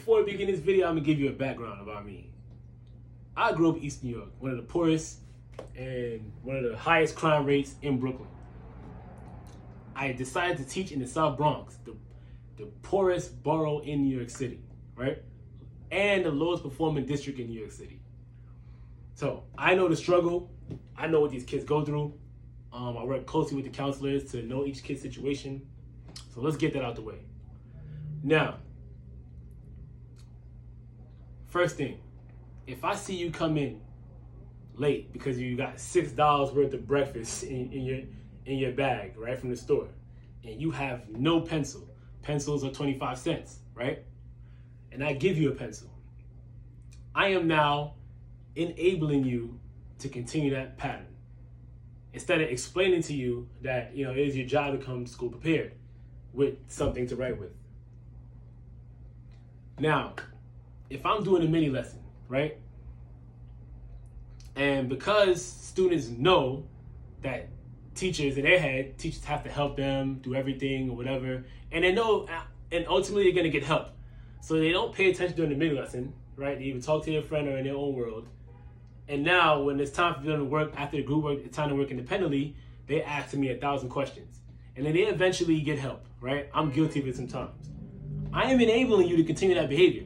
before we begin this video, I'm gonna give you a background about me. I grew up in East New York, one of the poorest and one of the highest crime rates in Brooklyn. I decided to teach in the South Bronx, the poorest borough in New York City, right? And the lowest performing district in New York City. So I know the struggle. I know what these kids go through. I work closely with the counselors to know each kid's situation. So let's get that out the way. Now, first thing, if I see you come in late because you got $6 worth of breakfast in your bag, right, from the store, and you have no pencil, pencils are 25 cents, right? And I give you a pencil, I am now enabling you to continue that pattern. Instead of explaining to you that, it is your job to come to school prepared with something to write with. Now, if I'm doing a mini lesson, right? And because students know that teachers in their head, teachers have to help them do everything or whatever, and they know, and ultimately they're gonna get help. So they don't pay attention during the mini lesson, right? They even talk to their friend or in their own world. And now when it's time for them to work after the group work, it's time to work independently, they ask me 1,000 questions. And then they eventually get help, right? I'm guilty of it sometimes. I am enabling you to continue that behavior.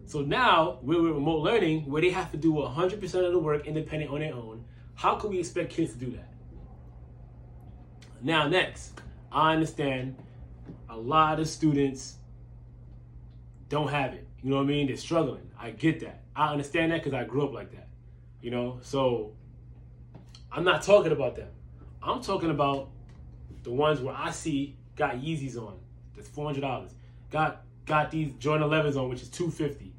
So now, we're with remote learning, where they have to do 100% of the work independent on their own, how can we expect kids to do that? Now next, I understand a lot of students don't have it. You know what I mean? They're struggling. I get that. I understand that because I grew up like that. So I'm not talking about them. I'm talking about the ones where I see got Yeezys on, that's $400. Got these Jordan 11s on, which is $250.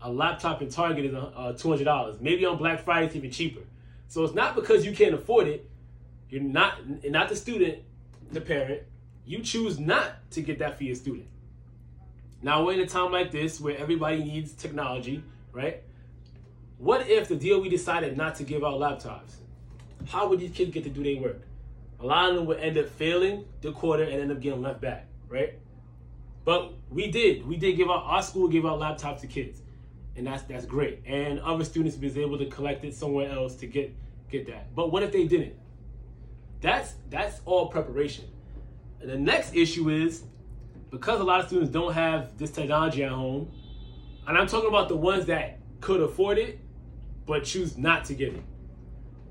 A laptop in Target is $200. Maybe on Black Friday it's even cheaper. So it's not because you can't afford it. You're not the student, the parent. You choose not to get that for your student. Now we're in a time like this where everybody needs technology, right? What if the DOE decided not to give out laptops? How would these kids get to do their work? A lot of them would end up failing the quarter and end up getting left back, right? But we did give out, our school gave out laptops to kids. And that's great. And other students was able to collect it somewhere else to get that. But what if they didn't? That's all preparation. And the next issue is, because a lot of students don't have this technology at home, and I'm talking about the ones that could afford it, but choose not to get it.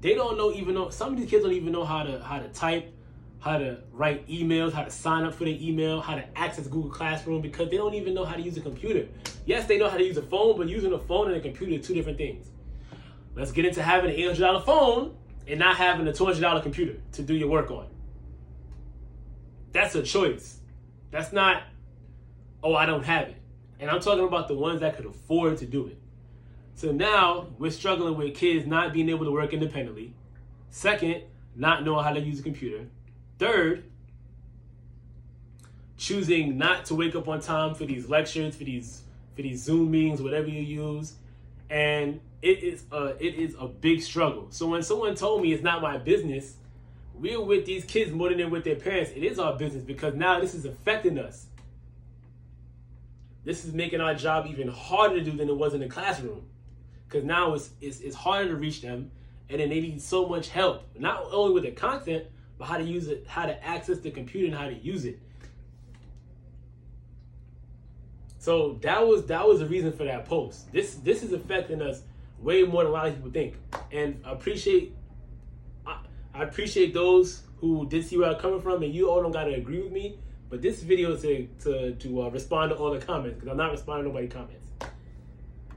They don't know, some of these kids don't even know how to type, how to write emails, how to sign up for their email, how to access Google Classroom, because they don't even know how to use a computer. Yes, they know how to use a phone, but using a phone and a computer are two different things. Let's get into having an $800 phone and not having a $200 computer to do your work on. That's a choice. That's not, I don't have it. And I'm talking about the ones that could afford to do it. So now we're struggling with kids not being able to work independently. Second, not knowing how to use a computer. Third, choosing not to wake up on time for these lectures, for these Zoom meetings, whatever you use. And it is a big struggle. So when someone told me it's not my business, we're with these kids more than they're with their parents. It is our business, because now this is affecting us. This is making our job even harder to do than it was in the classroom. Because now it's harder to reach them, and then they need so much help, not only with the content, but how to use it, how to access the computer and how to use it. So that was the reason for that post. This is affecting us way more than a lot of people think. And I appreciate those who did see where I'm coming from, and you all don't gotta agree with me. But this video is to respond to all the comments, because I'm not responding to nobody's comments.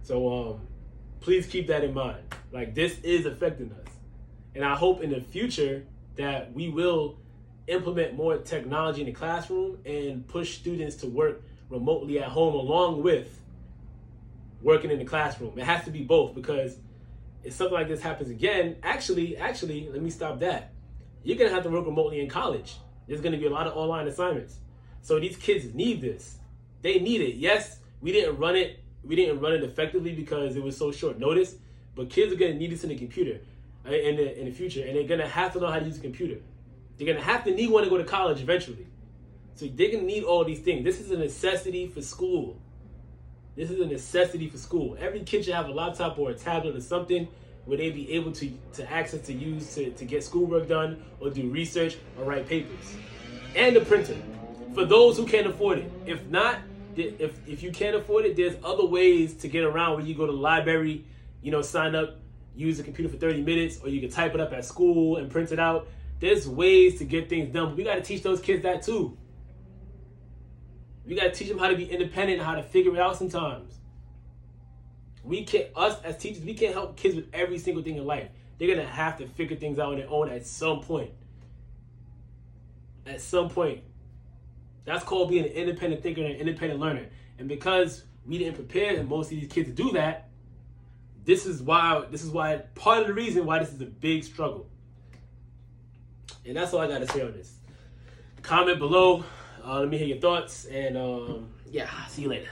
So please keep that in mind. Like, this is affecting us. And I hope in the future that we will implement more technology in the classroom and push students to work remotely at home along with working in the classroom. It has to be both, because if something like this happens again, actually, let me stop that. You're gonna have to work remotely in college. There's gonna be a lot of online assignments. So these kids need this. They need it. Yes, we didn't run it effectively because it was so short notice, but kids are gonna need this in the computer in the future, and they're gonna have to know how to use a computer. They're gonna have to need one to go to college eventually. So they're gonna need all these things. This is a necessity for school. This is a necessity for school. Every kid should have a laptop or a tablet or something where they be able to access to use to get schoolwork done or do research or write papers. And a printer for those who can't afford it. If not, if you can't afford it, there's other ways to get around where you go to the library, sign up, use the computer for 30 minutes, or you can type it up at school and print it out. There's ways to get things done, but we got to teach those kids that too. We got to teach them how to be independent and how to figure it out sometimes. Us as teachers, we can't help kids with every single thing in life. They're going to have to figure things out on their own at some point. At some point. That's called being an independent thinker and an independent learner. And because we didn't prepare most of these kids to do that, this is why part of the reason why this is a big struggle. And that's all I got to say on this. Comment below. Let me hear your thoughts. And see you later.